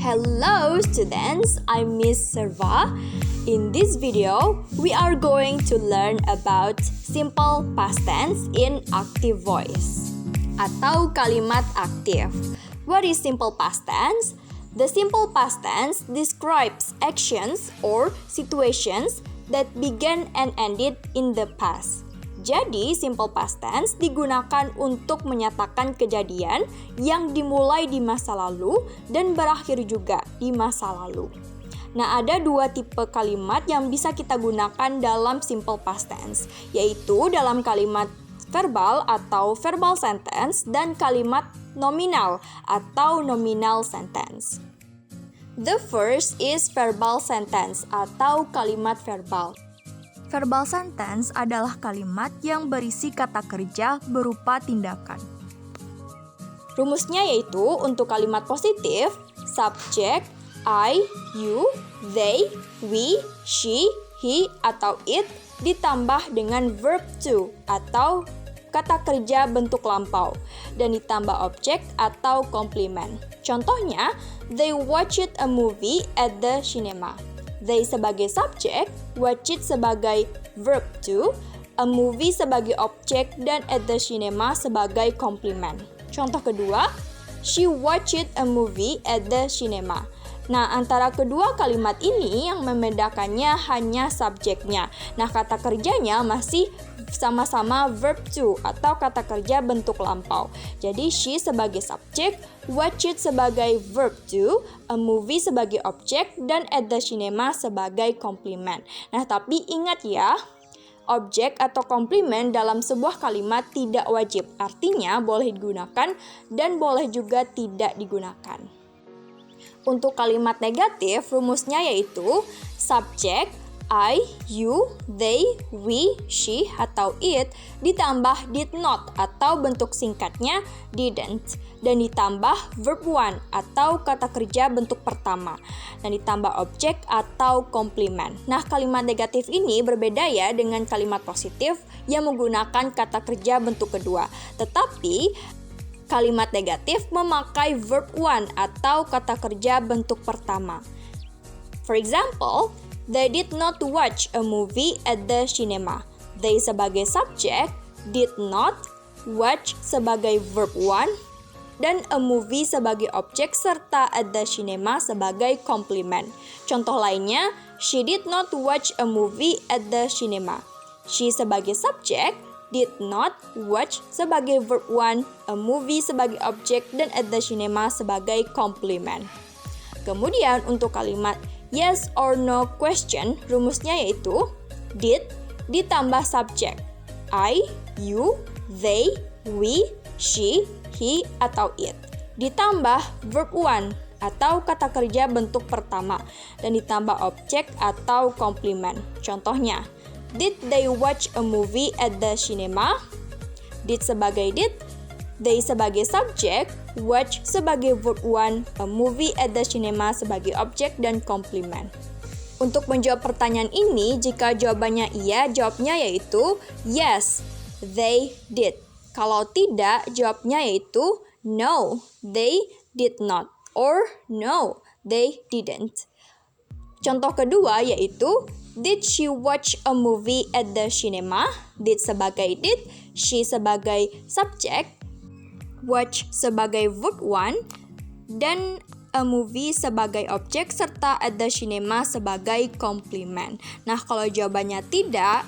Hello students, I'm Miss Serva. In this video, we are going to learn about simple past tense in active voice atau kalimat aktif. What is simple past tense? The simple past tense describes actions or situations that began and ended in the past. Jadi, simple past tense digunakan untuk menyatakan kejadian yang dimulai di masa lalu dan berakhir juga di masa lalu. Nah, ada dua tipe kalimat yang bisa kita gunakan dalam simple past tense, yaitu dalam kalimat verbal atau verbal sentence dan kalimat nominal atau nominal sentence. The first is verbal sentence atau kalimat verbal. Verbal sentence adalah kalimat yang berisi kata kerja berupa tindakan. Rumusnya yaitu untuk kalimat positif, subjek, I, you, they, we, she, he, atau it ditambah dengan verb to atau kata kerja bentuk lampau dan ditambah objek atau komplement. Contohnya, they watched a movie at the cinema. They sebagai subjek, watch it sebagai verb to, a movie sebagai objek, dan at the cinema sebagai komplement. Contoh kedua, she watched a movie at the cinema. Nah, antara kedua kalimat ini yang membedakannya hanya subjeknya. Nah, kata kerjanya masih sama-sama verb to atau kata kerja bentuk lampau. Jadi, she sebagai subjek, watch it sebagai verb to, a movie sebagai objek, dan at the cinema sebagai komplement. Nah, tapi ingat ya, objek atau komplement dalam sebuah kalimat tidak wajib. Artinya, boleh digunakan dan boleh juga tidak digunakan. Untuk kalimat negatif, rumusnya yaitu subjek, I, you, they, we, she, atau it ditambah did not atau bentuk singkatnya didn't dan ditambah verb one atau kata kerja bentuk pertama dan ditambah objek atau komplement. Nah, kalimat negatif ini berbeda ya dengan kalimat positif yang menggunakan kata kerja bentuk kedua. Tetapi kalimat negatif memakai verb one atau kata kerja bentuk pertama. For example, they did not watch a movie at the cinema. They sebagai subjek, did not, watch sebagai verb one, dan a movie sebagai objek serta at the cinema sebagai komplement. Contoh lainnya, she did not watch a movie at the cinema. She sebagai subjek, did not, watch sebagai verb one, a movie sebagai objek, dan at the cinema sebagai komplement. Kemudian untuk kalimat yes or no question, rumusnya yaitu did ditambah subjek I, you, they, we, she, he, atau it ditambah verb one atau kata kerja bentuk pertama dan ditambah objek atau komplement. Contohnya, did they watch a movie at the cinema? Did sebagai did, they sebagai subjek, watch sebagai verb one, a movie at the cinema sebagai objek dan komplement. Untuk menjawab pertanyaan ini, jika jawabannya iya, jawabnya yaitu yes, they did. Kalau tidak, jawabnya yaitu no, they did not, or no, they didn't. Contoh kedua yaitu did she watch a movie at the cinema? Did sebagai did, she sebagai subjek, watch sebagai verb one, dan a movie sebagai objek serta at the cinema sebagai komplement. Nah, kalau jawabannya tidak,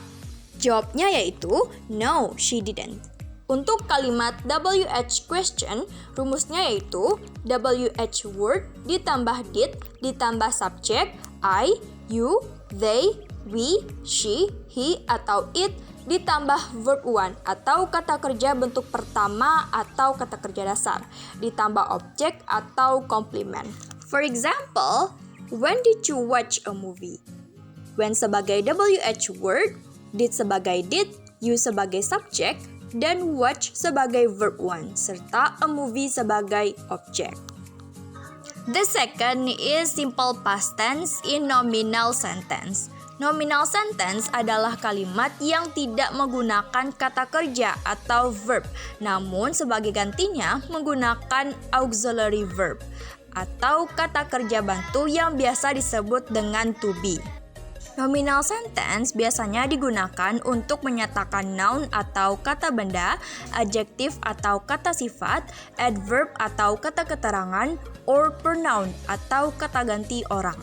jawabnya yaitu no, she didn't. Untuk kalimat WH question, rumusnya yaitu WH word ditambah did ditambah subjek I, you, they, we, she, he, atau it ditambah verb one atau kata kerja bentuk pertama atau kata kerja dasar ditambah objek atau komplement. For example, when did you watch a movie? When sebagai WH word, did sebagai did, you sebagai subjek, dan watch sebagai verb one serta a movie sebagai objek. The second is simple past tense in nominal sentence. Nominal sentence adalah kalimat yang tidak menggunakan kata kerja atau verb, namun sebagai gantinya menggunakan auxiliary verb. atau kata kerja bantu yang biasa disebut dengan to be. Nominal sentence biasanya digunakan untuk menyatakan noun atau kata benda, adjektif atau kata sifat, adverb atau kata keterangan, or pronoun atau kata ganti orang.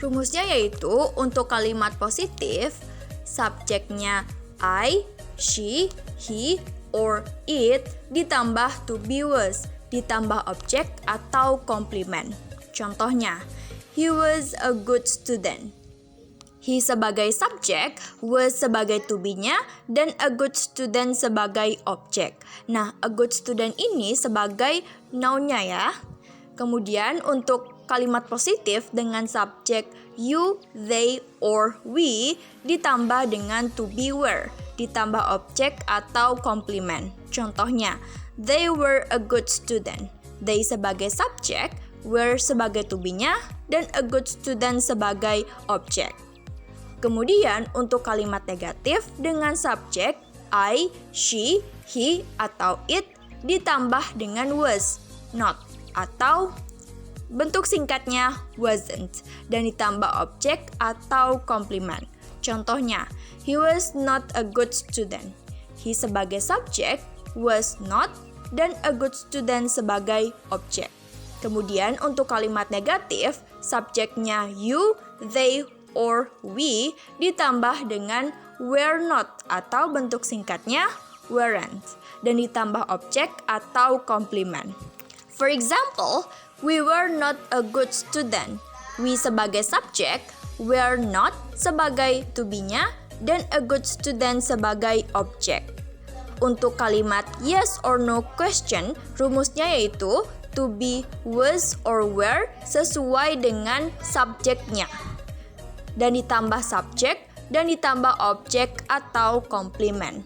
Rumusnya yaitu untuk kalimat positif, subjeknya I, she, he, or it ditambah to be was, ditambah objek atau komplement. Contohnya, he was a good student. He sebagai subjek, was sebagai to be-nya, dan a good student sebagai objek. Nah, a good student ini sebagai noun-nya ya. Kemudian untuk kalimat positif dengan subjek you, they, or we ditambah dengan to be were, ditambah objek atau komplement. Contohnya, they were a good student. They sebagai subjek, were sebagai to be-nya, dan a good student sebagai objek. Kemudian untuk kalimat negatif dengan subjek I, she, he, atau it ditambah dengan was, not, atau bentuk singkatnya wasn't, dan ditambah objek atau komplement. Contohnya, he was not a good student. He sebagai subjek, was not, dan a good student sebagai objek. Kemudian untuk kalimat negatif, subjeknya you, they, or we ditambah dengan were not atau bentuk singkatnya weren't, dan ditambah objek atau komplement. For example, we were not a good student. We sebagai subjek, were not sebagai to be-nya, dan a good student sebagai objek. Untuk kalimat yes or no question, rumusnya yaitu to be, was, or were sesuai dengan subjeknya, dan ditambah subjek, dan ditambah objek atau komplement.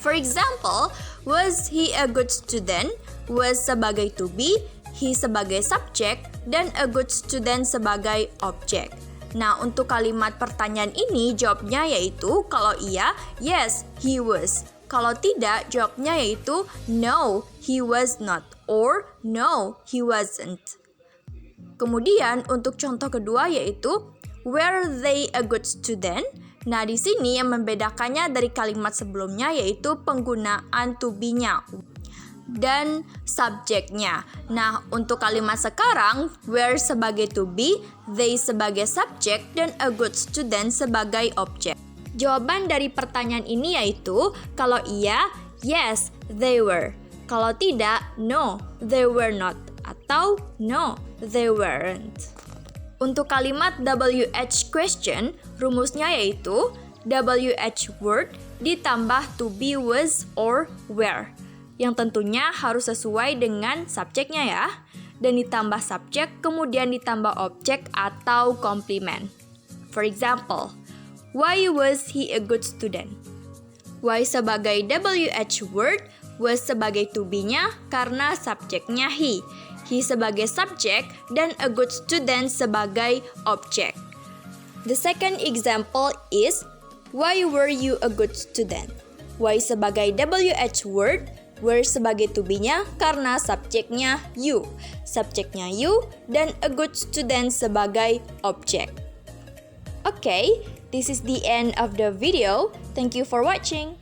For example, was he a good student? Was sebagai to be, he sebagai subjek, dan a good student sebagai objek. Nah, untuk kalimat pertanyaan ini jawabnya yaitu kalau iya, yes, he was. Kalau tidak, jawabnya yaitu no, he was not, or no, he wasn't. Kemudian untuk contoh kedua yaitu were they a good student? Nah, di sini yang membedakannya dari kalimat sebelumnya yaitu penggunaan to be-nya dan subjeknya. Nah, untuk kalimat sekarang, were sebagai to be, they sebagai subjek, dan a good student sebagai objek. Jawaban dari pertanyaan ini yaitu kalau iya, yes, they were. Kalau tidak, no, they were not. Atau no, they weren't. Untuk kalimat WH question, rumusnya yaitu WH word ditambah to be, was, or were. Yang tentunya harus sesuai dengan subjeknya ya. Dan ditambah subjek, kemudian ditambah objek atau komplement. For example, why was he a good student? Why sebagai WH word, was sebagai to be-nya karena subjeknya he. He sebagai subjek dan a good student sebagai objek. The second example is, why were you a good student? Why sebagai WH word, were sebagai to be-nya karena subjeknya you. Subjeknya you dan a good student sebagai objek. Okay, this is the end of the video. Thank you for watching.